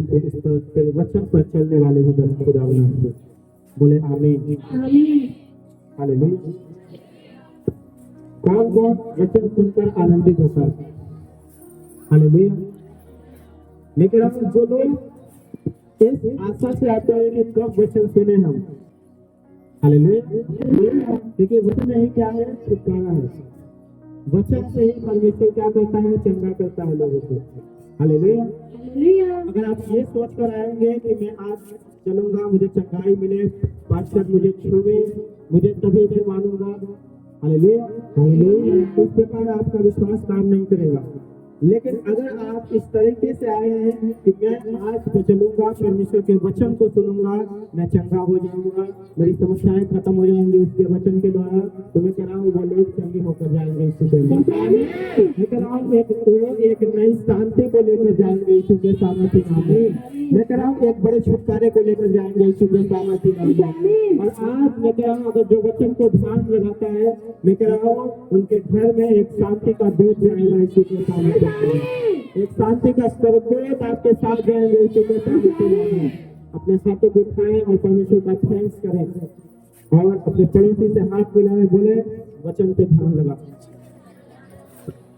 तेरे वचन पर चलने वाले भी बन खुदा बना दे। बोले आमीन आमीन। हालेलुया। कौन कौन वचन सुनकर आनंदित होता है? हालेलुया। मैं कह रहा हूँ जो लोग इस आशा से आते हैं कि कब वचन सुने हम, हालेलुया, क्योंकि वचन ही क्या है? छुटकारा है। वचन से ही परमेश्वर क्या करता है? चंगा करता है लोगों को। हालेलुया। हालेलुया। अगर आप ये सोच कर आएंगे कि मैं आज चलूंगा, मुझे चंगाई मिले, पास्टर मुझे छुए, मुझे तभी मैं मानूंगा, हालेलुया, हालेलुया, इस प्रकार आपका विश्वास काम नहीं करेगा। लेकिन अगर आप इस तरीके से आए हैं कि मैं आज तो चलूंगा, परमेश्वर के वचन को सुनूंगा, मैं चंगा हो जाऊंगा, मेरी समस्याएं खत्म हो जाएंगी उसके वचन के द्वारा, तो मैं कह रहा हूँ वो लोग चंगे होकर जाएंगे। मैं कह रहा हूँ एक नई शांति को लेकर जाएंगे यीशु के सामर्थ्य नाम में। मैं कह रहा हूँ एक बड़े छुटकारे को लेकर जाएंगे यीशु के सामर्थ्य नाम में। और आज मैं कह रहा हूँ अगर जो वचन को ध्यान लगाता है, मैं कह रहा हूँ उनके घर में एक शांति का दूत जाएगा यीशु के सामर्थ्य। एक शांति का स्वर्गदूत आपके साथ जाएंगे यीशु के सामर्थ्य नाम में। अपने हाथों को उठाएं और परमेश्वर का थैंक्स करें और अपने पड़ोसी से हाथ मिलाएं, बोले वचन पे ध्यान लगा।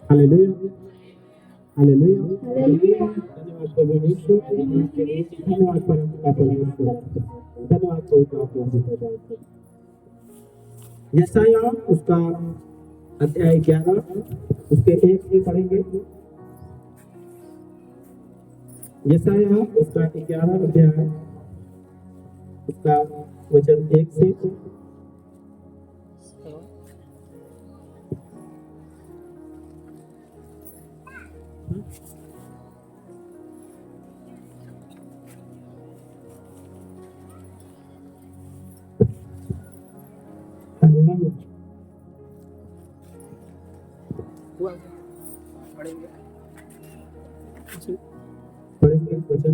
Hallelujah, hallelujah, hallelujah. धन्यवाद प्रभु यीशु, धन्यवाद परमेश्वर, धन्यवाद पवित्र। यशायाह उसका अध्याय 11 उसके 1 से पढ़ेंगे। यशायाह उसका 11 अध्याय उसका वचन 1 से। पढ़ेंगे वचन।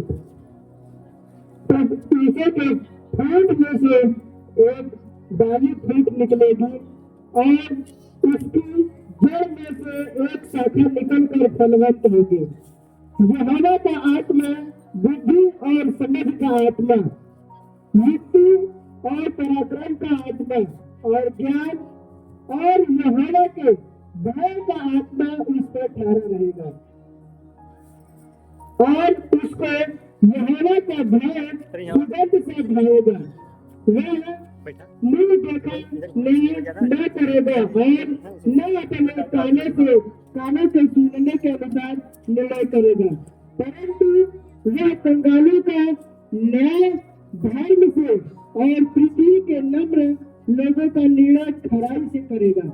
तब पीछे के फूट में से एक डाली फूट निकलेगी और उसकी जड़ में से एक शाखा निकलकर फलवंत होगी। यहोवा का आत्मा बुद्धि और समझ का आत्मा, युक्ति और पराक्रम का आत्मा और ज्ञान और यहोवा के भय का आत्मा उस पर ठहरा रहेगा और उसको यहोवा का भय सुगंध से भाएगा। वह मुंह देखा न करेगा और न अपने कानों से सुनने के अनुसार निर्णय करेगा, परंतु वह कंगालों का न्याय धर्म से और पृथ्वी के नम्र लोगों का निर्णय खराई से करेगा।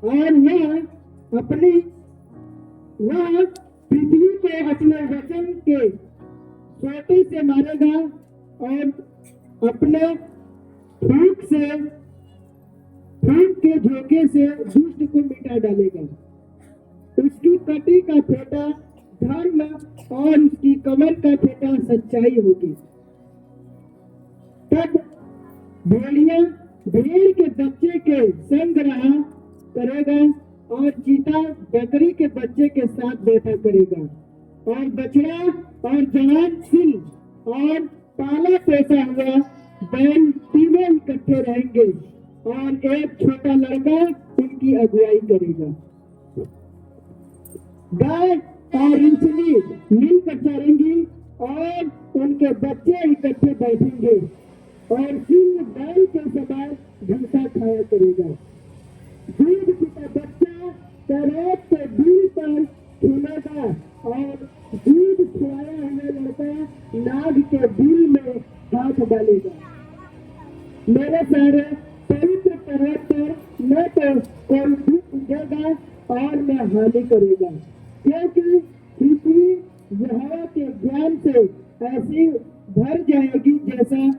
और वह पृथ्वी को अपने वचन के सोटे से मारेगा और अपने फूंक के झोंके से दुष्ट को मिटा डालेगा। उसकी कटी का फेटा धर्म और उसकी कमर का फेटा सच्चाई होगी। तब भेड़िया भेड़ के बच्चे के संग रहा करेगा और चीता बकरी के बच्चे के साथ बैठा करेगा और बछड़ा और जवान सिंह और पाला पोसा हुआ बैल तीनों इकट्ठे रहेंगे और एक छोटा लड़का उनकी अगुवाई करेगा। गाय और रिंचनी मिलकर चरेंगी और उनके बच्चे इकट्ठे बैठेंगे और सिंह बैल के समान घंटा खाया करेगा। दूध पीता बच्चा तराब के बिल पर खेलेगा और दूध खिलाया हुआ लड़का नाग के बिल में हाथ डालेगा। मेरे सारे पवित्र पर्वत पर न तो कोई दुख उगेगा और न हानि करेगा, क्योंकि पृथ्वी यहोवा के ज्ञान से ऐसी भर जाएगी जैसा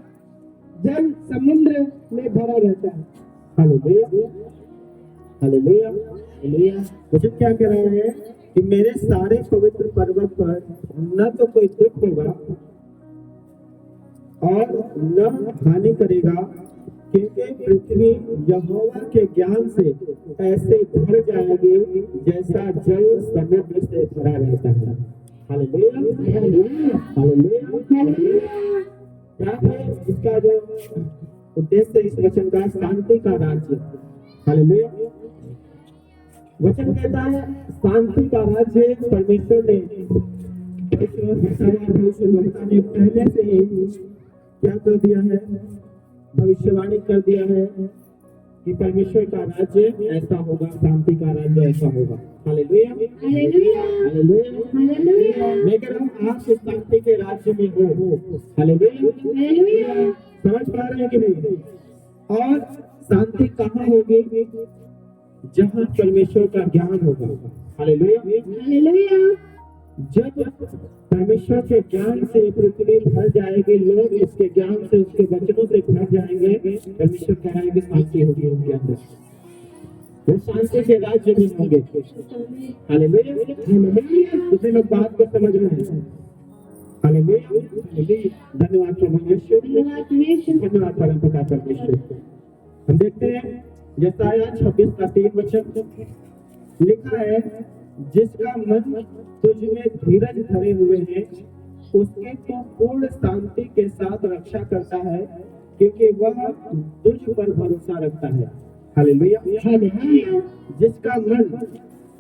जल समुद्र में भरा रहता है। Hallelujah, hallelujah, hallelujah. मुझे क्या कह रहा है कि मेरे सारे पवित्र पर्वत पर न तो कोई दुख होगा और न हानि करेगा, क्योंकि पृथ्वी यहोवा के ज्ञान से ऐसे भर जाएगी जैसा जल समुद्र से भरा रहता है। Hallelujah hallelujah. क्या है इसका जो उद्देश्य इस वचन का? शांति का राज्य। हालेलुया। वचन कहता है शांति का राज्य परमेश्वर ने ने पहले से ही क्या कर दिया है? भविष्यवाणी कर दिया है कि परमेश्वर का राज्य ऐसा होगा, शांति का राज्य ऐसा होगा। Hallelujah hallelujah hallelujah. मैं कह रहा हूँ आप इस शांति के राज्य में हो। Hallelujah hallelujah. समझ पा रहे हैं कि नहीं? और शांति कहाँ होगी? जहाँ परमेश्वर का ज्ञान होगा। Hallelujah hallelujah. जब परमेश्वर के ज्ञान से पृथ्वी भर जाएगी, लोग उसके ज्ञान से, उसके वचनों से भर जाएंगे, परमेश्वर कराएंगे, शांति होगी उनके अंदर, वो शांति के राज्य में होंगे। Hallelujah hallelujah. दूसरे लोग बात को समझ रहे हैं। हालेलुया धन्यवाद प्रभु यीशु, धन्यवाद परमपिता परमेश्वर। हम देखते हैं यशायाह 26 का 3 वचन लिखा है, जिसका मन तुझ में धीरज धरे हुए है, उसकी तो पूर्ण शांति के साथ रक्षा करता है, क्योंकि वह तुझ पर भरोसा रखता है। Hallelujah hallelujah. जिसका मन,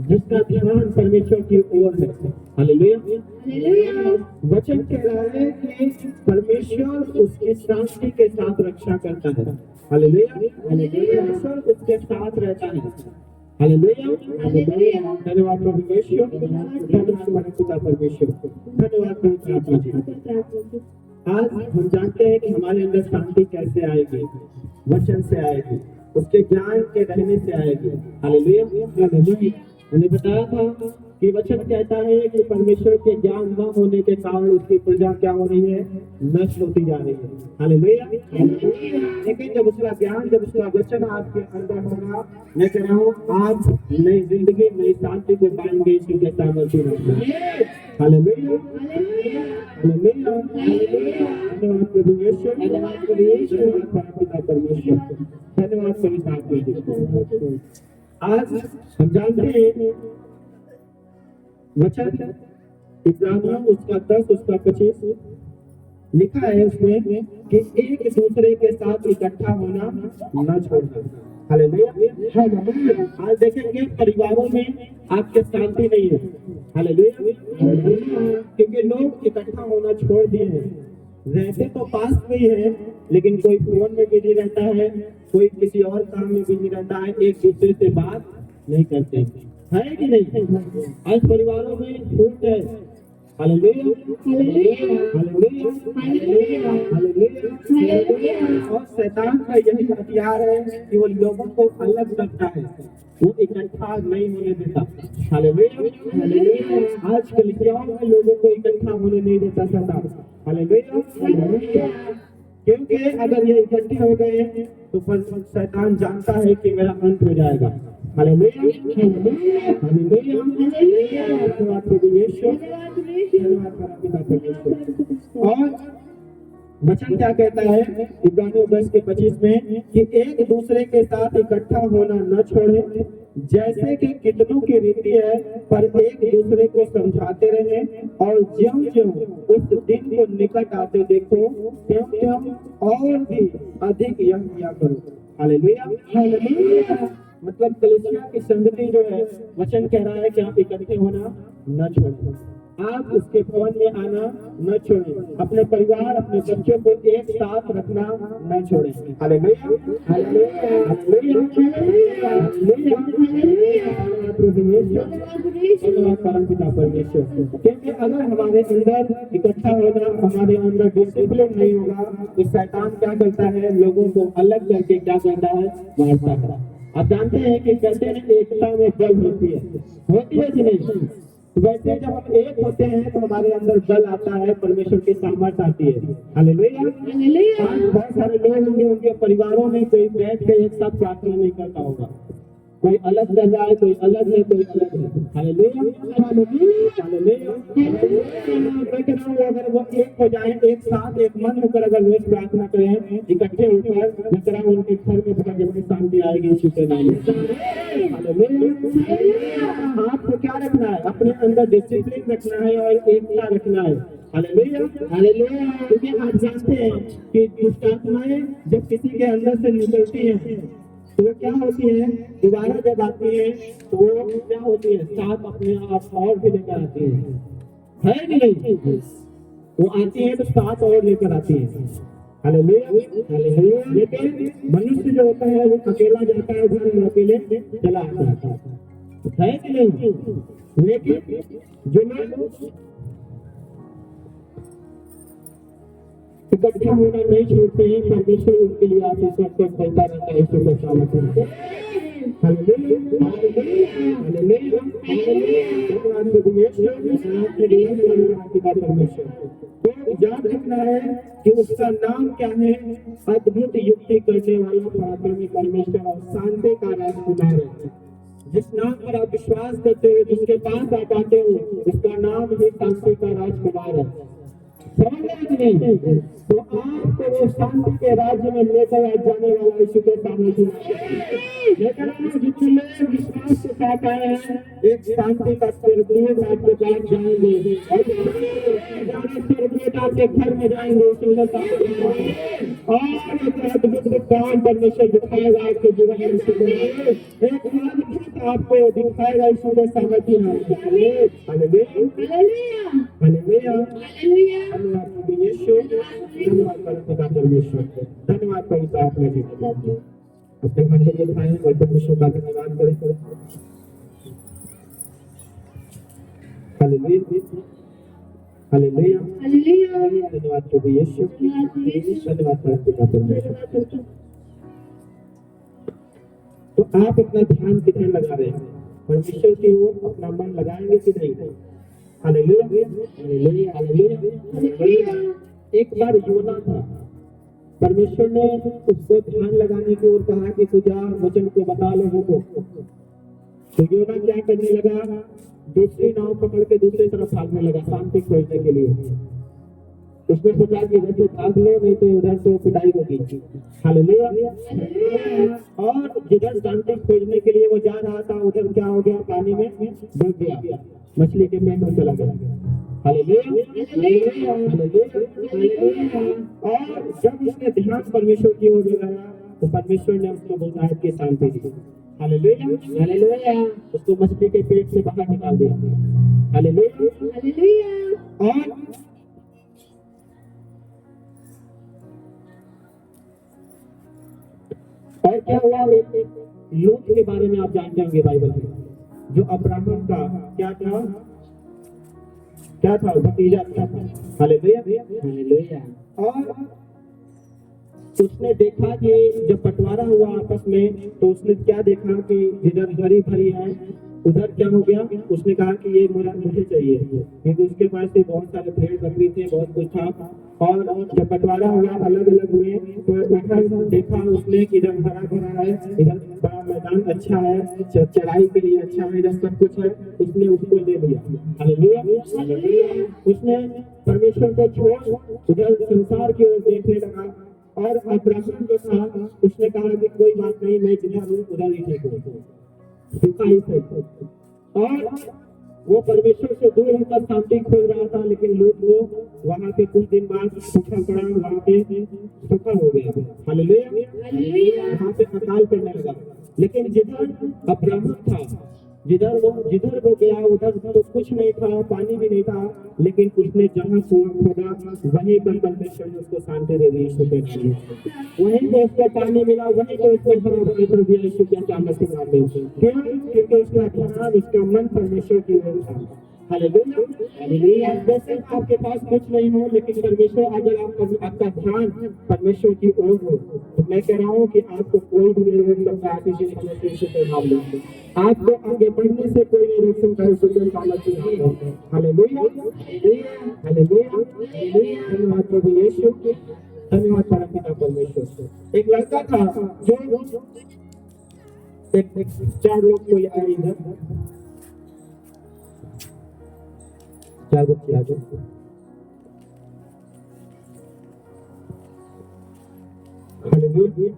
जिसका ध्यान परमेश्वर की ओर है। Hallelujah hallelujah. वचन कह रहा है कि परमेश्वर उसकी शांति के साथ रक्षा करता है। Hallelujah hallelujah. परमेश्वर उसके साथ रहता है। Hallelujah hallelujah. धन्यवाद प्रभु यीशु, धन्यवाद हमारे पिता परमेश्वर, धन्यवाद पवित्र आत्मा जी। आज हम जानते हैं कि हमारे अंदर शांति कैसे आएगी? वचन से आएगी, उसके ज्ञान के रहने से आएगी। Hallelujah hallelujah. मैंने बताया था कि वचन कहता है कि परमेश्वर के ज्ञान न होने के कारण उसकी प्रजा क्या हो रही है? नष्ट होती जा रही है। Hallelujah hallelujah. लेकिन जब उसका ज्ञान, जब उसका वचन आपके अंदर होगा, मैं कह रहा हूँ आप नई जिंदगी, नई शांति को पाएंगे इसके सामर्थ्य में। Hallelujah hallelujah hallelujah. धन्यवाद प्रभु यीशु, धन्यवाद प्रभु यीशु, धन्यवाद पिता परमेश्वर, धन्यवाद पवित्र आत्मा जी। आज हम जानते हैं वचन इब्रानियों उसका 10 उसका 25 लिखा है उसमें कि एक दूसरे के साथ इकट्ठा होना न छोड़ना। Hallelujah hallelujah. आज देखेंगे परिवारों में आपके शांति नहीं है। हालेलुया क्योंकि लोग इकट्ठा होना छोड़ दिए हैं। रहते तो पास में ही है, लेकिन कोई फोन में बिजी रहता है, कोई किसी और काम में बिजी रहता है, एक दूसरे से बात नहीं करते है कि नहीं? आज परिवारों में फूट है। Hallelujah hallelujah hallelujah hallelujah. और शैतान का यही हथियार है कि वो लोगों को अलग रखता है, वो इकट्ठा नहीं होने देता। Hallelujah hallelujah. आज कलीसियाओं में लोगों को इकट्ठा होने नहीं देता शैतान। Hallelujah hallelujah. क्योंकि अगर ये इकट्ठे हो गए तो फिर शैतान जानता है कि मेरा अंत हो जाएगा। Hallelujah hallelujah hallelujah hallelujah. धन्यवाद प्रभु यीशु, धन्यवाद पिता परमेश्वर। और वचन क्या कहता है इब्रानियों 10 के 25 में कि एक दूसरे के साथ इकट्ठा होना न छोड़े, जैसे कि कितनों की रीति है, पर एक दूसरे को समझाते रहे, और ज्यों-ज्यों उस दिन को निकट आते देखो, त्यों-त्यों और भी अधिक यह किया करो। Hallelujah hallelujah. मतलब कलीसिया की संगति जो है, वचन कह रहा है कि आप इकट्ठे होना न छोड़ें, आप उसके भवन में आना न छोड़ें, अपने परिवार, अपने बच्चों को एक साथ रखना न छोड़ें। Hallelujah hallelujah hallelujah hallelujah hallelujah. प्रभु यीशु, धन्यवाद परमपिता परमेश्वर। क्योंकि अगर हमारे अंदर इकट्ठा होना, हमारे अंदर डिसिप्लिन नहीं होगा, तो शैतान क्या करता है? लोगों को अलग करके क्या करता है? मारता है। आप जानते हैं कि कहते हैं एकता में बल होती है कि नहीं? वैसे जब हम एक होते हैं तो हमारे अंदर बल आता है, परमेश्वर की सामर्थ्य आती है। Hallelujah hallelujah. आज बहुत सारे लोग होंगे, उनके परिवारों में कोई बैठ के एक साथ प्रार्थना नहीं करता होगा, कोई अलग कर रहा है, कोई अलग है, कोई अलग है। Hallelujah, hallelujah, hallelujah. मैं कह रहा हूँ अगर वो एक हो जाए, एक साथ एक मन होकर अगर रोज प्रार्थना करें इकट्ठे होकर, मैं कह रहा हूँ उनके घर में बहुत जल्दी शांति आएगी यीशु के नाम में। हालेलुया। आपको क्या रखना है? अपने अंदर डिसिप्लिन रखना है और एकता रखना है। Hallelujah, hallelujah. क्योंकि आप जानते हैं कि दुष्ट आत्माएं जब किसी के अंदर से निकलती हैं तो वो क्या होती है, दोबारा जब आती है तो वो क्या होती है, साथ अपने आप और भी लेकर आती है कि नहीं? वो आती है तो साथ और लेकर आती है। Hallelujah, hallelujah. लेकिन मनुष्य जो होता है वो अकेला जाता है घर में, अकेले चला आता है कि नहीं? लेकिन जो लोग इकट्ठा होना नहीं छोड़ते हैं, परमेश्वर उनके लिए आशीष को फैलता रहता है। ईश्वर का स्वागत है। Hallelujah, hallelujah, hallelujah, hallelujah. धन्यवाद प्रभु यीशु, आपके लिए धन्यवाद पिता परमेश्वर। तो याद रखना है कि उसका नाम क्या है? अद्भुत युक्ति करने वाला पराक्रमी परमेश्वर और शांति का राजकुमार है। जिस नाम पर आप विश्वास करते हो, जिसके पास आप आते हो, उसका नाम ही शांति का राजकुमार है। तो आपको वो शांति के राज्य में लेकर जाने वाला यीशु के सामने लेकर जितने लोग विश्वास के साथ आए हैं, एक शांति का स्वर्गदूत आपके पास जाएंगे स्वर्गदूत आपके घर में जाएंगे और एक अद्भुत काम परमेश्वर दिखाएगा आपके जीवन में। एक अद्भुत आपको दिखाएगा यीशु के सामर्थ्य में। धन्यवाद प्रभु यीशु, धन्यवाद पिता परमेश्वर, धन्यवाद पवित्र आत्मा जी। अपने मन को दिखाएं और परमेश्वर का धन्यवाद करें। Hallelujah, hallelujah, hallelujah. धन्यवाद प्रभु यीशु, धन्यवाद पिता परमेश्वर। तो आप अपना ध्यान कितने लगा रहे हैं? परमेश्वर की ओर अपना मन लगाएंगे कि नहीं? Hallelujah, hallelujah, hallelujah. एक बार योना था, परमेश्वर ने उसको ध्यान लगाने की ओर कहा कि तू जा वचन को बता लोगों को। तो योना क्या करने लगा? दूसरी नाव पकड़ के दूसरी तरफ भागने लगा शांति खोजने के लिए। उसने सोचा कि इधर से भाग लो, नहीं तो उधर तो पिटाई होगी। हालेलुया। और जिधर शांति खोजने के लिए वो जा रहा था, उधर क्या हो गया? पानी में डूब गया, मछली के पेट में चला गया। Hallelujah, hallelujah, hallelujah. और जब उसने ध्यान परमेश्वर की ओर लगाया तो परमेश्वर ने उसको बहुत की शांति दी। Hallelujah, hallelujah. उसको मछली के पेट से बाहर निकाल दिया। Hallelujah, hallelujah. और क्या हुआ? लूत के बारे में आप जानते होंगे बाइबल में, जो अब्राहम का क्या था? भतीजा था। Hallelujah, hallelujah. और उसने देखा कि जब बंटवारा हुआ आपस में तो उसने क्या देखा कि जिधर हरी भरी है उधर क्या हो गया? उसने कहा कि ये मुझे चाहिए, क्योंकि उसके पास भी बहुत सारे भेड़ बकरी थे, बहुत कुछ था। और जब बंटवारा हुआ, अलग अलग हुए, तो उधर देखा उसने कि इधर हरा भरा है, इधर बड़ा मैदान अच्छा है, चराई के लिए अच्छा है, इधर सब कुछ है, उसने उसको ले लिया। Hallelujah, hallelujah. उसने परमेश्वर को छोड़ उधर संसार की ओर देखने लगा। और अब्राहम जो था उसने कहा कि कोई बात नहीं, मैं जिधर हूँ उधर ही ठीक हूँ। और वो परमेश्वर से दूर होकर शांति खोज रहा था, लेकिन लोग को वहां पे कुछ दिन बाद सूखा पड़ा, वहां पे सूखा हो गया। Hallelujah, hallelujah. वहां पे अकाल पड़ने लगा। लेकिन जिधर अब्राहम था, जिधर वो गया उधर तो कुछ नहीं था, पानी भी नहीं था, लेकिन उसने जहाँ कुआं खोदा वहीं पर परमेश्वर ने उसको शांति दे दी। वहीं पे उसको पानी मिला, वहीं पे उसको बराबर कर दिया। यीशु क्या सामर्थ्य मारने क्यों? क्योंकि उसका ध्यान, उसका मन परमेश्वर की ओर था। Hallelujah, hallelujah. जैसे आपके पास कुछ नहीं हो, लेकिन परमेश्वर, अगर आपका ध्यान परमेश्वर की ओर हो, तो मैं कह रहा हूँ कि आपको कोई भी नहीं रोक सकता। आपको आगे बढ़ने से कोई नहीं रोक सकता। Hallelujah, hallelujah, hallelujah. धन्यवाद प्रभु यीशु, धन्यवाद परम पिता परमेश्वर। एक लड़का था जो एक 4 लोग कोई आए इधर, 4 बच्चे आ जाओ। हालेलुया।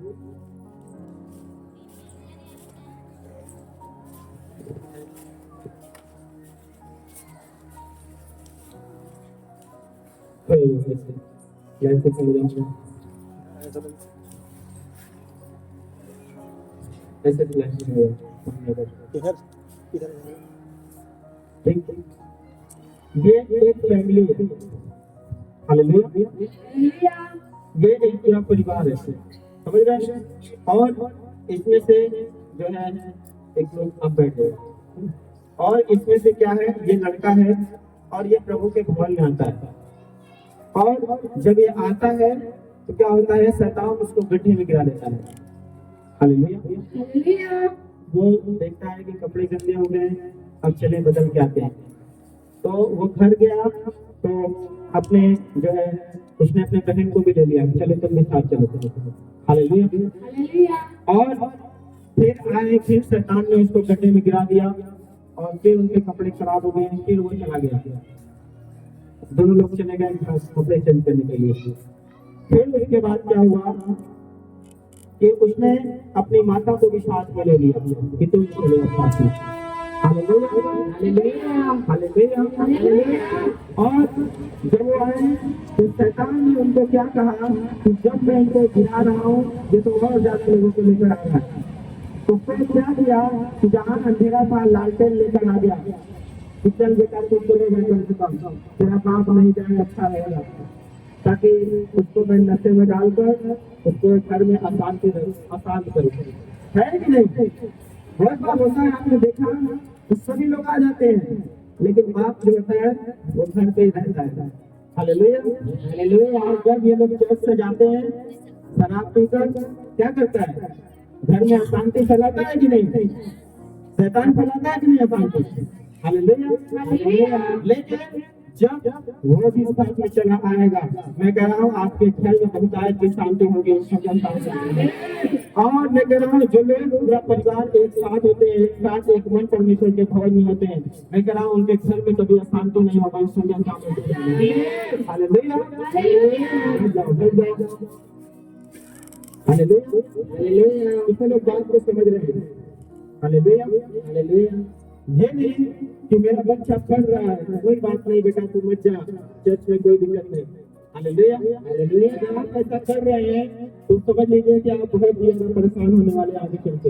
ऐसे चले जाओ, ऐसे चले जाओ। इधर इधर ठीक है। ये एक फैमिली है। हालेलुया। ये एक पूरा परिवार है, समझ रहे हैं? और इसमें से जो है एक लोग अब बैठे हैं, और इसमें से क्या है, ये लड़का है और ये प्रभु के भवन में आता है। और जब ये आता है तो क्या होता है, शैतान उसको गड्ढे में गिरा देता है। हालेलुया। वो देखता है कि कपड़े गंदे हो गए हैं, अब चले बदल के आते हैं। तो वो घर गया तो अपने जो है उसने अपने बहन को भी ले लिया, चलो तुम भी साथ चलो। हालेलुया। और फिर आए, फिर शैतान ने उसको गड्ढे में गिरा दिया और फिर उनके कपड़े खराब हो गए, फिर वो चला गया। दोनों लोग चले गए कपड़े चेंज करने के लिए। फिर उसके बाद क्या हुआ कि उसने अपनी माता को भी साथ में ले लिया कि तुम चलो साथ में। हालेलुया। और जब वो आए तो शैतान ने उनको क्या कहा कि जब मैं इनको गिरा रहा हूँ ये तो और ज्यादा लोगों को लेकर आ रहा है। तो फिर क्या किया कि जहाँ अंधेरा था लालटेन लेकर आ गया कि चल बेटा तुम चले गए, कम से कम तेरा बाप नहीं जाए अच्छा रहेगा, ताकि उसको मैं नशे में डालकर उसको घर में अशांत करूँ। है कि नहीं? बहुत बार होता है, आपने देखा तो सभी लोग आ जाते हैं लेकिन बाप जो होता है वो घर पे ही रहता है। हालेलुया। और जब ये लोग चर्च से जाते हैं शराब पीकर, क्या करता है, घर में अशांति फैलाता है कि नहीं? शैतान फैलाता है कि नहीं अशांति? हालेलुया। लेकिन जब वो भी साथ में चला आएगा, मैं कह रहा हूँ आपके घर में बहुत आयत की शांति होगी। और मैं कह रहा हूँ जो लोग पूरा परिवार एक साथ होते हैं, एक साथ एक मन परमेश्वर के भवन में होते हैं, मैं कह रहा हूँ उनके घर में कभी अशांति नहीं होगा। हालेलुया। कितने लोग बात को समझ रहे हैं? हालेलुया। ये नहीं कि मेरा बच्चा पढ़ रहा है, कोई बात नहीं बेटा तू मत जा, चर्च में कोई दिक्कत नहीं। हालेलुया। जब आप ऐसा कर रहे हैं तो समझ लीजिए कि आप बहुत ही ज्यादा परेशान होने वाले आगे चलते।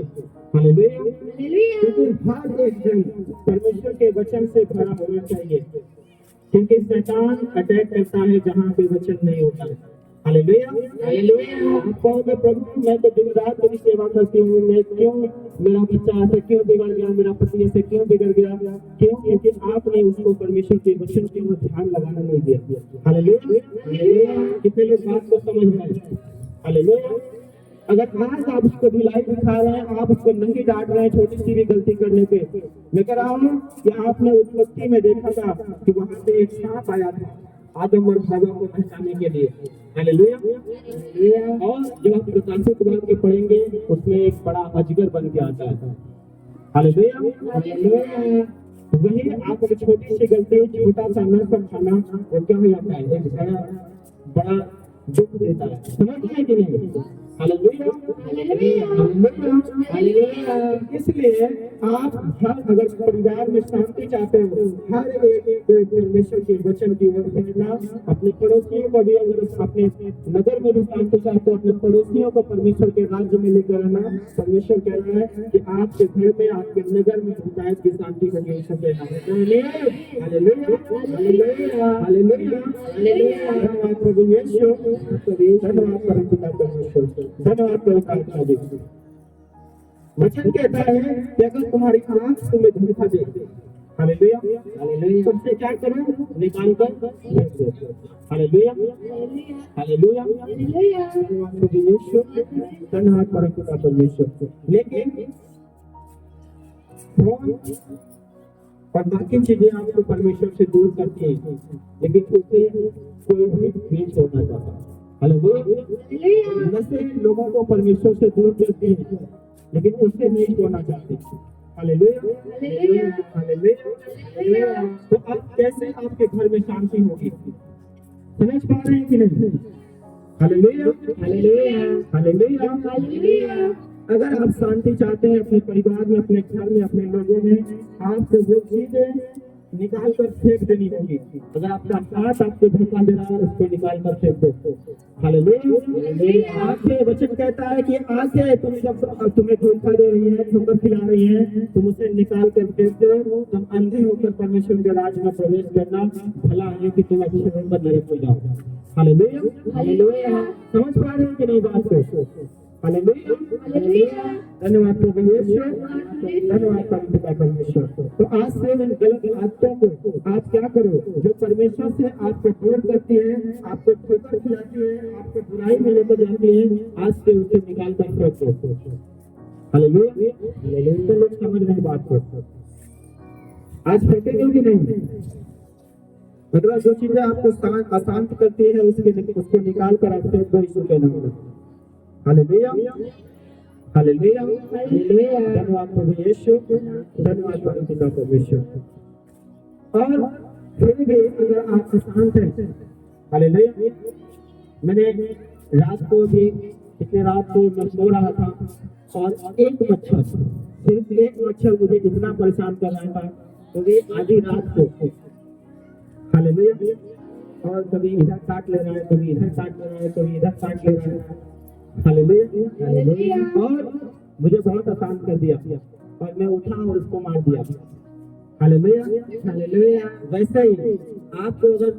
हालेलुया। क्योंकि हर एक जन परमेश्वर के वचन से भरा होना चाहिए, क्योंकि शैतान अटैक करता है जहाँ पे वचन नहीं होता है। हालेलुया। आप कहोगे प्रभु मैं तो दिन रात तेरी सेवा करती हूँ, मैं क्यों, मेरा बच्चा ऐसे क्यों बिगड़ गया, मेरा पति ऐसे क्यों बिगड़ गया? क्यों? क्योंकि आपने उसको परमेश्वर के वचन के ऊपर ध्यान लगाना नहीं दिया। हालेलुया। कितने लोग बात को समझ रहे हैं? हालेलुया। अगर आज आप उसको ढिलाई दिखा रहे हैं, आप उसको नहीं डांट रहे हैं छोटी सी भी गलती करने पे, मैं कह रहा हूँ कि आपने उत्पत्ति में देखा था कि वहां पे एक सांप आया था आदम और हवा को बचाने के लिए। हालेलुया। और जब आप प्रकाशित बात के पढ़ेंगे उसमें एक बड़ा अजगर बन के आता है। हालेलुया। वही आप एक छोटी सी गलती, छोटा सा न समझाना वो क्या हो जाता है, एक बड़ा दुख देता है। समझ गए कि नहीं? हालेलुया। इसलिए आप हर, अगर परिवार में शांति चाहते हो, हर एक परमेश्वर के वचन की ओर बढ़ना, अपने पड़ोसियों को भी, अगर अपने नगर में भी शांति चाहते हो, अपने पड़ोसियों को परमेश्वर के राज्य में लेकर आना। परमेश्वर कह रहा है कि आपके घर में, आपके नगर में हिदायत की शांति होगी। धन्यवाद प्रभु यीशु, धन्यवाद परमपिता परमेश्वर, धन्यवाद वचन कहता है कि अगर तुम्हारी आंख तुम्हें धोखा दे, हालेलुया, सबसे क्या करो, निकाल कर फेंक दो। हालेलुया। धन्यवाद प्रभु यीशु, धन्यवाद परमपिता परमेश्वर। लेकिन फोन और बाकी चीजें आपको परमेश्वर से दूर करती हैं, लेकिन उसे कोई भी नहीं छोड़ना चाहता। हालेलुया। नशे लोगों को परमेश्वर से दूर करते हैं। लेकिन उससे नहीं छोड़ना चाहते। Hallelujah, hallelujah, hallelujah. तो अब कैसे आपके घर में शांति होगी? समझ पा रहे हैं कि नहीं? Hallelujah, hallelujah, hallelujah, hallelujah. अगर आप शांति चाहते हैं अपने परिवार में, अपने घर में, अपने लोगों में, आपको वो चीजें निकाल कर फेंक देनी होगी। अगर आपका हाथ आपको धोखा दे रहा है, उसको निकाल कर फेंक दो। हालेलुया। आंखें, वचन कहता है कि आंखें तुम जब तुम्हें धोखा दे रही है, ठोकर खिला रही है, तुम उसे निकाल कर फेंक दो। तुम अंधे होकर परमेश्वर के राज में प्रवेश करना, भला है कि तुम अच्छे होकर नरक में जाओ। Hallelujah, hallelujah. समझ पा रहे हैं कि नहीं बात को? Hallelujah, hallelujah. धन्यवाद प्रभु यीशु, धन्यवाद पिता परमेश्वर। तो आज से इन गलत आदतों को आप क्या करो, जो परमेश्वर से आपको दूर करती है, आपको ठोकर खिलाती है, आपको बुराई में लेकर जाती है, आज से उसे निकाल कर फेंक दो। Hallelujah, hallelujah. तो लोग समझ रहे हैं बात को? आज फेंकेंगे कि नहीं? मतलब जो चीजें आपको अशांत करती है, उसको निकाल कर आप फेंक दो यीशु के नाम में। Hallelujah, hallelujah, hallelujah. धन्यवाद प्रभु यीशु, धन्यवाद प्रभु पिता परमेश्वर। और फिर भी अगर आप अशांत हैं, हालेलुया। मैंने रात को भी, पिछले रात को मैं सो रहा था और एक मच्छर, सिर्फ एक मच्छर मुझे इतना परेशान कर रहा था, तो भी आधी रात को। हालेलुया। और कभी इधर काट ले रहा है, कभी इधर काट ले रहा है, कभी इधर काट ले रहा है। Hallelujah, hallelujah. और मुझे बहुत आसान कर दिया और मैं उठा और उसको मार दिया। Hallelujah, hallelujah. वैसे ही आपको अगर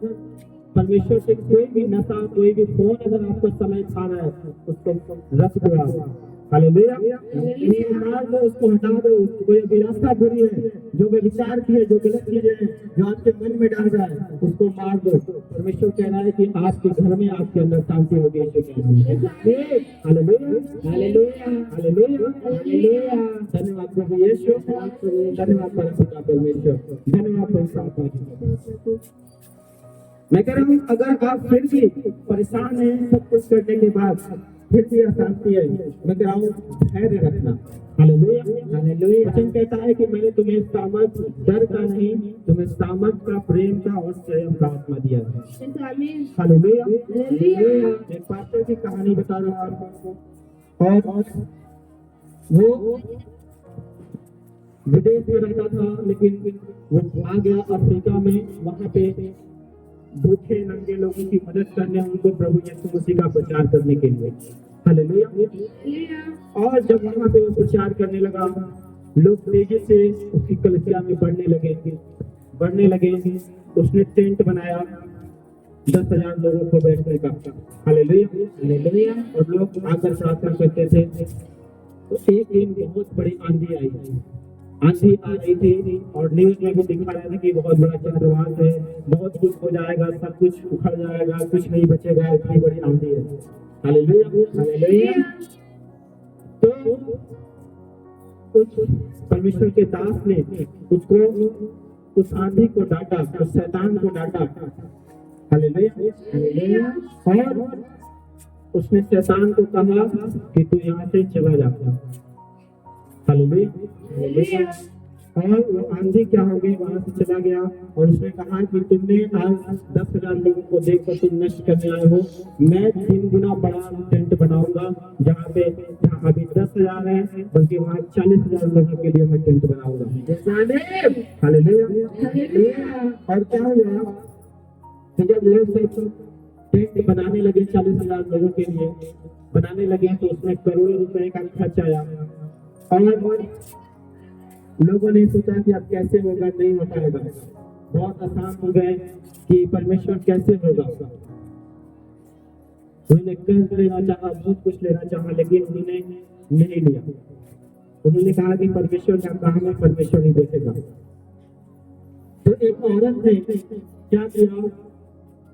परमेश्वर से कोई भी नशा, कोई भी फोन अगर आपको समय खा रहा है, उसको रख दो आप। हालेलुया, मार दो, उसको हटा दो। कोई विरासत बुरी है, जो विचार की है, जो गलत चीजें हैं, जो आपके मन में डाल रहा है, उसको मार दो। परमेश्वर कह रहा है कि आपके घर में, आपके अंदर शांति होगी। Hallelujah, hallelujah, hallelujah, hallelujah. धन्यवाद प्रभु यीशु, धन्यवाद पिता परमेश्वर, धन्यवाद प्रभु। मैं कह रहा हूँ, अगर आप फिर भी परेशान हैं सब कुछ करने के बाद, फिर भी अशांति है, मैं कह रहा हूँ धैर्य रखना। Hallelujah, hallelujah. वचन कहता है कि मैंने तुम्हें सामर्थ डर का नहीं, तुम्हें सामर्थ का, प्रेम का और संयम का आत्मा दिया है। Hallelujah, hallelujah. एक पास्टर की कहानी बता रहा हूँ आपको। और वो विदेश में रहता था, लेकिन वो आ गया अफ्रीका में, वहां पे भूखे नंगे लोगों की मदद करने, उनको प्रभु यीशु मसीह का प्रचार करने के लिए। हालेलुया। और जब वहां पे वो प्रचार करने लगा, लोग तेजी से उसकी कलीसिया में बढ़ने लगे। उसने टेंट बनाया 10,000 लोगों को बैठने का। Hallelujah, hallelujah. और लोग आकर प्रार्थना करते थे। तो एक दिन बहुत बड़ी आंधी आ रही थी और न्यूज में भी दिखा रहे थे कि बहुत बड़ा चक्रवात है, बहुत कुछ हो जाएगा, सब कुछ उखड़ जाएगा, कुछ नहीं बचेगा, इतनी बड़ी आंधी है। Hallelujah, hallelujah. तो उस परमेश्वर के दास ने उसको, उस आंधी को डांटा, उस शैतान को डांटा। Hallelujah, hallelujah. और उसने शैतान को कहा कि तू यहाँ से चला जा। Hallelujah, hallelujah. और वो आंधी क्या हो गई, वहां से चला गया। और उसने कहा कि तुमने आज 10,000 लोगों को देखकर तुम नष्ट करने आए हो, मैं 3 गुना बड़ा टेंट बनाऊंगा, जहाँ अभी 10,000 है, बल्कि वहाँ 40,000 लोगों के लिए मैं टेंट बनाऊंगा। Hallelujah, hallelujah. और क्या हुआ कि जब लोग टेंट बनाने लगे, 40,000 लोगों के लिए बनाने लगे, तो उसमें करोड़ों रुपए का खर्च आया। और लोगों ने सोचा कि अब कैसे होगा, नहीं हो पाएगा। बहुत आसान हो गए कि परमेश्वर कैसे होगा। उन्होंने कर्ज लेना चाहा, बहुत कुछ लेना चाहा, लेकिन उन्होंने नहीं लिया। उन्होंने कहा कि परमेश्वर का काम है, परमेश्वर ही देखेगा। तो एक औरत ने क्या किया,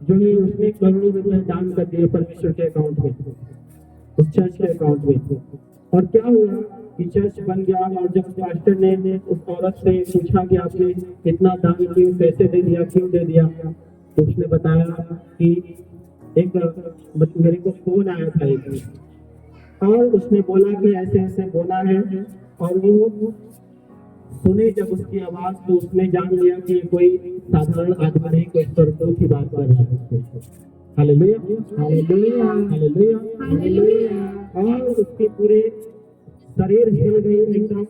जो है उसने करोड़ों रुपए दान कर दिए परमेश्वर के अकाउंट में, उस चर्च के अकाउंट में। और क्या हुआ कि चर्च बन गया। और जब पास्टर ने उस औरत से पूछा कि आपने इतना दान क्यों, पैसे दे दिया, क्यों दे दिया, तो उसने बताया कि एक मेरे को फोन आया था एक, और उसने बोला कि ऐसे ऐसे बोला है, और वो सुने जब उसकी आवाज तो उसने जान लिया कि ये कोई साधारण आदमी नहीं, कोई स्वर्गदूत की बात कर रहा है। Hallelujah, hallelujah, hallelujah, hallelujah. और उसके पूरे शरीर हिल गई एकदम,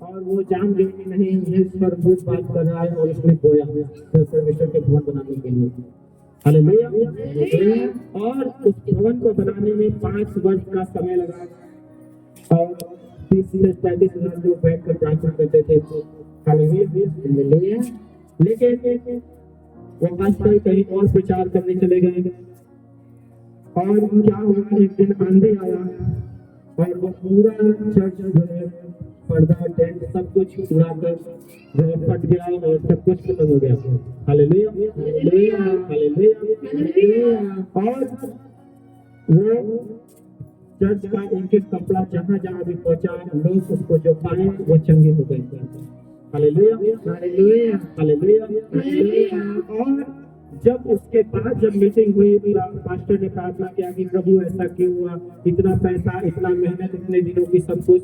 और वो जान गई कि नहीं ये स्वर्गदूत बात कर रहा है, और उसने बोया फिर परमेश्वर के भवन बनाने के लिए। Hallelujah, hallelujah. और उस भवन को बनाने में 5 वर्ष का समय लगा, और 30 से 35 हजार लोग बैठ कर प्रार्थना करते थे। हालेलुया। लेकिन वो पास्टर कहीं और प्रचार करने चले गए, और क्या हुआ, एक दिन आंधी आया और वो पूरा चर्च जो है पर्दा टेंट सब कुछ उड़ाकर जो है फट गया और सब कुछ खत्म हो गया। Hallelujah, hallelujah, hallelujah. और वो चर्च का एक एक कपड़ा जहाँ जहाँ भी पहुंचा, लोग उसको जो पाए वो चंगे हो गए। Hallelujah, hallelujah, hallelujah, hallelujah. और जब उसके बाद जब मीटिंग हुई, पास्टर ने प्रार्थना किया कि प्रभु ऐसा क्यों हुआ, इतना पैसा, इतना मेहनत, इतने दिनों की सब कुछ।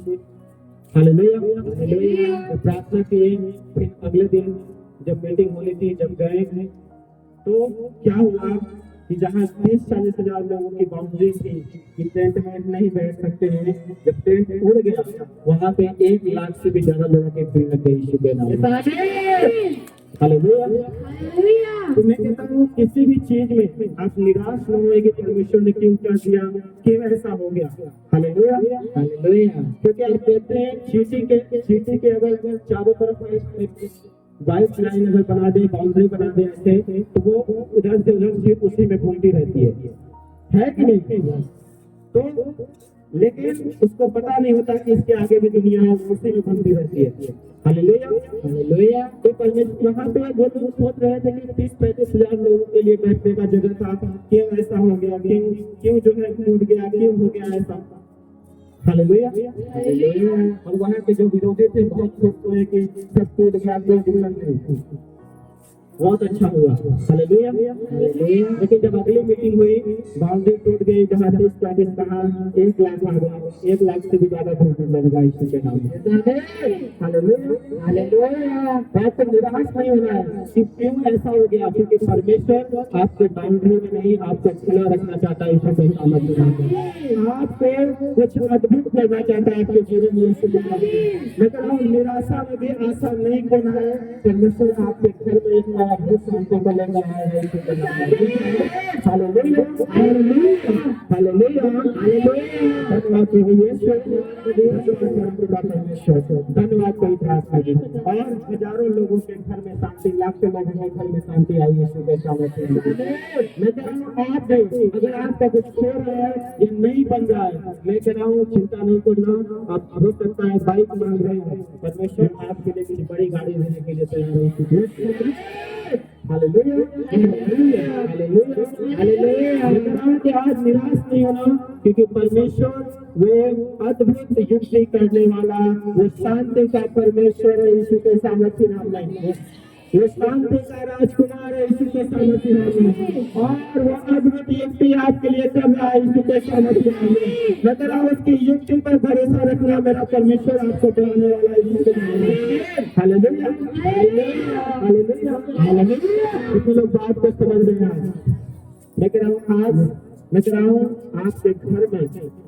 Hallelujah, hallelujah. प्रार्थना किए। फिर अगले दिन जब मीटिंग होनी थी, जब गए तो क्या हुआ कि जहाँ 30-40 हजार लोगों की बाउंड्री थी कि टेंट में नहीं बैठ सकते हैं, जब टेंट उड़ गया वहां पे 1 लाख से भी ज्यादा लोगों के भीड़ लग गई यीशु के नाम में। हालेलुया। तो मैं कहता हूँ किसी भी चीज में आप निराश न होए कि परमेश्वर ने क्यों क्या किया, क्यों ऐसा हो गया। Hallelujah, hallelujah. क्योंकि आप देखते हैं चींटी के अगर चारों तरफ वाइट लाइन अगर बना दे, बाउंड्री बना दे ऐसे, तो वो इधर से उधर से उसी में घूमती रहती है कि नहीं? तो लेकिन उसको पता नहीं होता कि इसके आगे भी दुनिया है, उसी में घूमती रहती है। Hallelujah, hallelujah. तो परमेश्वर वहां पे वो लोग सोच रहे थे कि 30-35 हजार लोगों के लिए बैठने का जगह था, क्यों ऐसा हो गया, क्यों जो है टूट गया, क्यों हो गया ऐसा। Hallelujah, hallelujah. और वहाँ के जो विरोधी थे बहुत खुश हुए कि सब टूट गया, कोई दिक्कत नहीं, बहुत अच्छा हुआ। Hallelujah, hallelujah. लेकिन जब अगली मीटिंग हुई, बाउंड्री टूट गई, जहाँ 30-40 कहा 1 लाख आ गया, 1 लाख से भी ज्यादा भीड़ लगा यीशु के नाम में। Hallelujah, hallelujah. बात तो निराश नहीं होना है कि क्यों ऐसा हो गया, क्योंकि परमेश्वर आपके बाउंड्री में नहीं, आपको खुला रखना चाहता है यीशु के नाम में। आपसे कुछ अद्भुत करना चाहता है आपके जीवन में यीशु के नाम में। मैं कह रहा हूँ निराशा में भी आशा नहीं खोना है। परमेश्वर आपके घर में एक अद्भुत शांति को लेकर आया है यीशु के नाम में। Hallelujah, hallelujah, hallelujah, hallelujah. धन्यवाद प्रभु यीशु, धन्यवाद पवित्र आत्मा जी। और हजारों लोगों के घर में शांति, लाखों लोगों के घर में शांति आई यीशु के सामर्थ्य में। मैं कह रहा हूँ आप भी, अगर आपका कुछ खो रहा है या नहीं बन रहा है, मैं कह रहा हूँ चिंता नहीं करना। आप हो सकता है बाइक मांग रहे हैं, परमेश्वर आपके लिए कुछ बड़ी गाड़ी देने के लिए तैयार है। Hallelujah, hallelujah, hallelujah, hallelujah. कि आज निराश नहीं होना, क्योंकि परमेश्वर वो अद्भुत युक्ति करने वाला, वो शांति का परमेश्वर है यीशु के सामर्थ्य नाम में। वो शांति का राजकुमार है यीशु के सामर्थ्य नाम में। और वो अद्भुत युक्ति आपके लिए कर रहा है यीशु के सामर्थ्य नाम में। मैं कह रहा हूँ उसकी युक्ति पर भरोसा रखना, मेरा परमेश्वर आपको बढ़ाने वाला है यीशु के नाम में। Hallelujah, hallelujah, hallelujah, hallelujah. कितने लोग बात को समझ रहे हैं? मैं कह रहा हूँ आपके घर में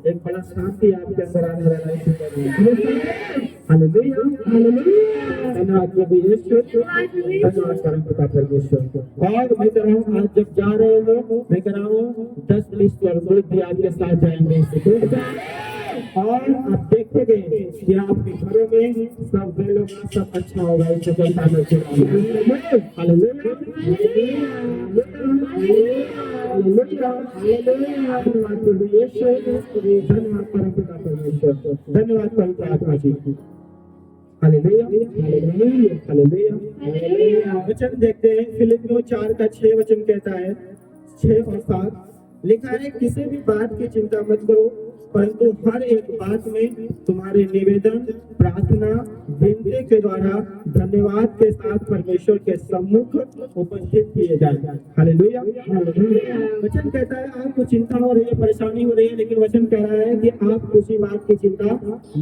एक बड़ा शांति आपके अंदर आने वाला है। Hallelujah, hallelujah. धन्यवाद प्रभु यीशु, धन्यवाद परमपिता परमेश्वर। और मैं कह रहा हूँ आज जब जा रहे हो, मैं कह रहा हूँ 10-20 स्वर्गदूत भी आपके साथ जाएंगे। और आप देखोगे कि आपके घरों में सब बेलों का सब अच्छा होगा यीशु के सामर्थ्य नाम में। Hallelujah, hallelujah, hallelujah. धन्यवाद प्रभु यीशु, धन्यवाद परमपिता परमेश्वर, धन्यवाद पवित्र आत्मा जी। Hallelujah, hallelujah, hallelujah, hallelujah. वचन देखते हैं फिलिपियों 4:6 वचन कहता है, 6 और 7 लिखा है, किसी भी बात की चिंता मत करो, परंतु हर एक बात में तुम्हारे निवेदन, प्रार्थना, विनती के द्वारा धन्यवाद के साथ परमेश्वर के सम्मुख उपस्थित किए जाए। हालेलुया। वचन कहता है आपको चिंता हो रही है, परेशानी हो रही है, लेकिन वचन कह रहा है कि आप किसी बात की चिंता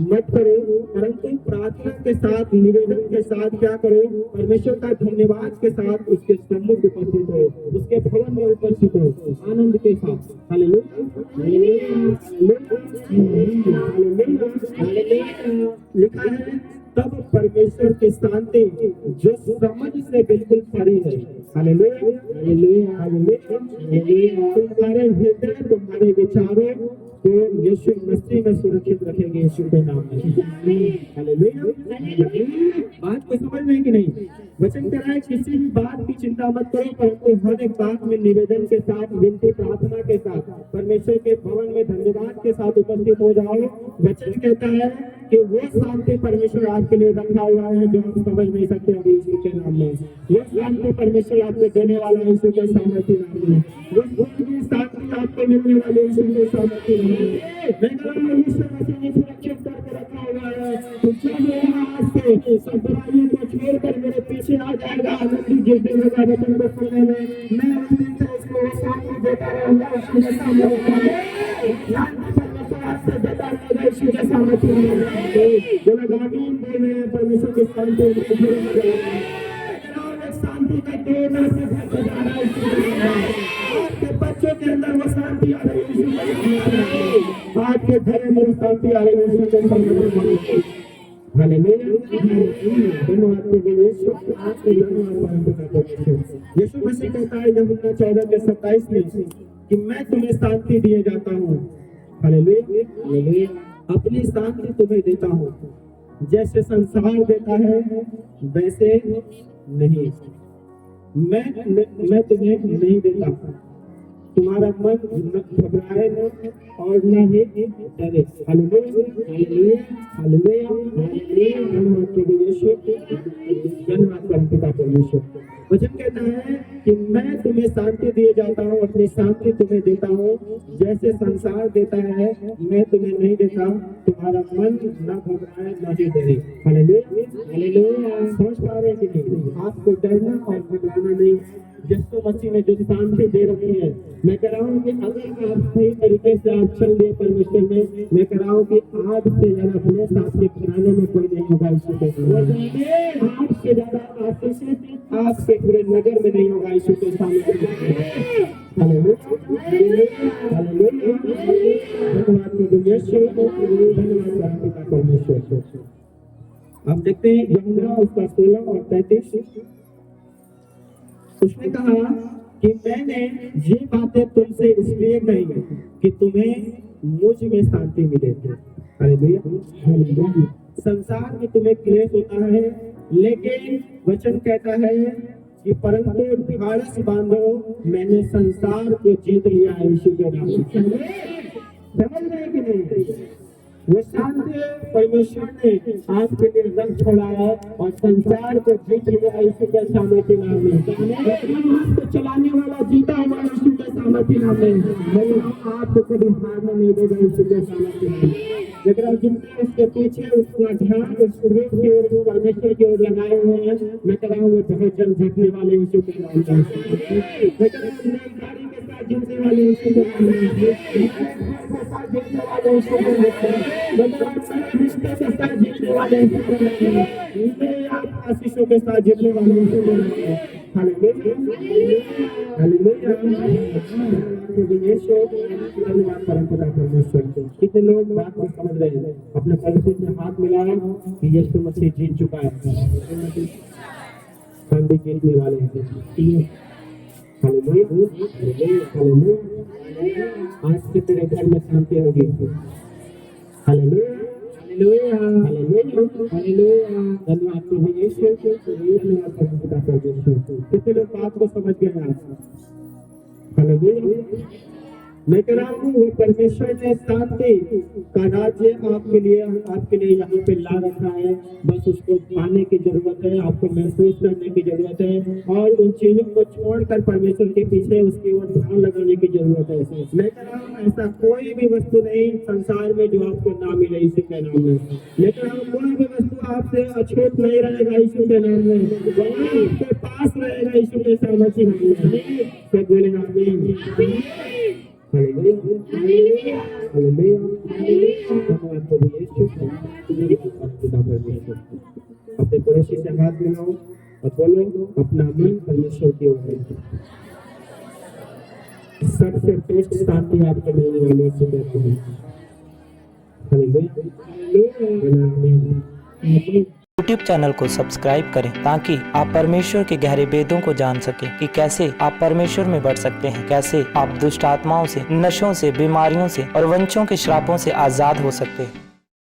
मत करो, परंतु प्रार्थना के साथ, निवेदन के साथ क्या करो, परमेश्वर का धन्यवाद के साथ उसके सम्मुख उपस्थित हो, उसके भवन में उपस्थित हो, आनंद के साथ। लिखा है तब परमेश्वर की शांति जो समझ से बिल्कुल परे है, तुम्हारे हृदय, तुम्हारे विचारों को यीशु मसीह में सुरक्षित रखेंगे, यीशु के नाम में। हालेलुया। बात को समझ में कि नहीं? वचन कह रहा है किसी भी बात की चिंता मत करो, परंतु हर एक बात में निवेदन के साथ, विनती, प्रार्थना के साथ परमेश्वर के भवन में धन्यवाद के साथ उपस्थित हो जाओ। वचन कहता है कि वो शांति परमेश्वर आपके लिए रखा हुआ है जो आप समझ नहीं सकते अभी, यीशु के नाम में। वो शांति परमेश्वर आपको देने वाला है, यीशु के सामर्थ्य नाम में। वो शांति आपको मिलने वाली है, यीशु के सामर्थ्य नाम में। मैं कह रहा हूं यीशु मसीह ने सुरक्षित करके रखा हुआ है। तो चलो आज से सब बुराइयों को छोड़कर मेरे पीछे आ जाएगा, आनंदी जिस दिन होगा वचन को सुनने में। मैं उस दिन से उसको शांति देता रहूंगा, यीशु के सामने से देता रहेगा, यीशु के सामर्थ्य नाम में। जो लोग आमीन बोल रहे हैं परमेश्वर की शांति शांति का देना से घर से जा रहा है, आपके बच्चों के अंदर वो शांति आ रही है, आपके घर में वो शांति आ रही है, धन्यवाद यीशु मसीह कहता है यूहन्ना 14:27 में कि मैं तुम्हें शांति दिए जाता हूँ। हालेलुया। अपनी शांति तुम्हें देता हूँ, जैसे संसार देता है वैसे नहीं, मैं तुम्हें नहीं देता। तुम्हारा मन न घबराए न और न ही डरे। हालेलुया। धन्यवाद परमपिता परमेश्वर। वचन कहता है कि मैं तुम्हें शांति दिए जाता हूँ, अपनी शांति तुम्हें देता हूँ, जैसे संसार देता है मैं तुम्हें नहीं देता। तुम्हारा मन न घबराए न ही डरे। हालेलुया। समझ पा रहे हैं कि नहीं? आपको डरना और घबराना नहीं, यीशु मसीह ने जो शांति दे रखी है। मैं कह रहा हूँ कि अगर आप सही तरीके से आप चल रहे परमेश्वर में, मैं कह रहा हूँ कि आज से ज्यादा ब्लेस आपके घराने में कोई नहीं होगा। यीशु के आज से ज्यादा आशीषित आपके पूरे नगर में नहीं होगा। यीशु के सामने धन्यवाद परमेश्वर। अब देखते हैं यूहन्ना उसका 16 और 33। उसने कहा कि मैंने ये बातें तुमसे इसलिए कही कि तुम्हें मुझ में शांति मिले। हालेलुया। संसार में तुम्हें क्लेश होता है, लेकिन वचन कहता है कि परंतु ढाढ़स बांधो, मैंने संसार को जीत लिया है। यीशु के नाम से समझ रहे कि नहीं? वो शांति परमेश्वर ने आपके लिए रंग छोड़ा है और संसार को जीत लिया यीशु के सामर्थ्य नाम में। आपको चलाने वाला जीता हुआ यीशु के सामर्थ्य नाम में। मैं आपको कभी हारने नहीं देगा यीशु के सामर्थ्य नाम में। लेकिन जिनके उसके पीछे उसका ध्यान उस रूप की ओर, परमेश्वर की ओर लगाए हुए हैं, मैं कह रहा हूँ वो बहुत जल्द जीतने वाले यीशु के नाम में। मैं कह रहा हूँ नई गाड़ी के साथ जीतने वाले यीशु के नाम में, जीतने वाले यीशु के नाम में, रिश्ते के साथ जीतने वाले आप आशीषों के साथ जीतने वाले। धन्यवाद परमपिता परमेश्वर। कितने लोग बात को समझ रहे हैं? अपने पड़ोसी से हाथ मिलाए कि यीशु मसीह जीत चुका है, हम भी जीतने वाले हैं। आज से तेरे घर में शांति होगी। हालेलुया। धन्यवाद प्रभु यीशु। धन्यवाद परमपिता परमेश्वर। कितने लोग बात को समझ गए आज? हालेलुया। मैं कह रहा हूँ वो परमेश्वर ने शांति का राज्य आपके लिए यहाँ पे ला रखा है। बस उसको पाने की जरूरत है, आपको महसूस करने की जरूरत है और उन चीजों को छोड़कर परमेश्वर के पीछे उसकी ओर ध्यान लगाने की जरूरत है। मैं कह रहा हूँ ऐसा कोई भी वस्तु नहीं संसार में जो आपको ना मिले यीशु के नाम में। मैं कह रहा हूँ कोई भी वस्तु आपसे अछूत नहीं रहेगा यीशु के नाम में, वही आपके पास रहेगा यीशु के सामर्थ्य नाम में। सब बोले आमीन। Hallelujah hallelujah hallelujah. हालेलुया। धन्यवाद प्रभु यीशु। पिता परमेश्वर अपने पड़ोसी से हाथ मिलाओ और बोलो अपना मन परमेश्वर की ओर है। सबसे बेस्ट शांति आपको मिलने वाली है कहते हैं। हालेलुया हालेलुया आमीन। यूट्यूब चैनल को सब्सक्राइब करें ताकि आप परमेश्वर के गहरे वेदों को जान सकें कि कैसे आप परमेश्वर में बढ़ सकते हैं, कैसे आप दुष्ट आत्माओं से, नशों से, बीमारियों से और वंशों के श्रापों से आजाद हो सकते हैं।